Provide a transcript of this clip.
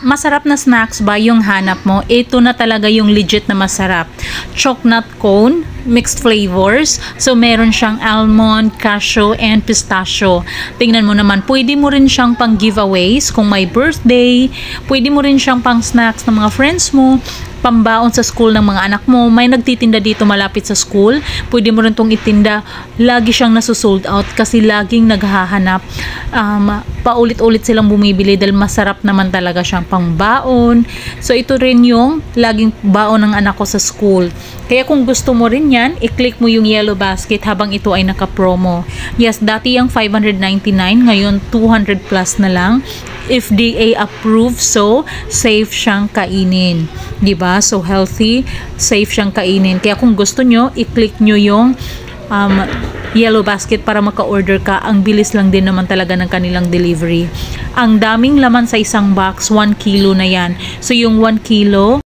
Masarap na snacks ba yung hanap mo? Ito na talaga yung legit na masarap. Chocolate cone, mixed flavors. So, meron siyang almond, cashew, and pistachio. Tingnan mo naman, pwede mo rin siyang pang giveaways kung may birthday. Pwede mo rin siyang pang snacks ng mga friends mo, pambaon sa school ng mga anak mo. May nagtitinda dito malapit sa school. Pwede mo rin tong itinda. Lagi siyang nasusold out kasi laging naghahanap. Paulit-ulit silang bumibili dahil masarap naman talaga siyang pangbaon. So ito rin yung laging baon ng anak ko sa school. Kaya kung gusto mo rin yan, i-click mo yung yellow basket habang ito ay naka-promo. Yes, dati yung 599, ngayon 200 plus na lang. FDA approved, so safe siyang kainin. 'Di ba? So healthy, safe siyang kainin. Kaya kung gusto nyo, i-click nyo yung yellow basket para maka-order ka. Ang bilis lang din naman talaga ng kanilang delivery. Ang daming laman sa isang box, 1 kilo na yan. So yung 1 kilo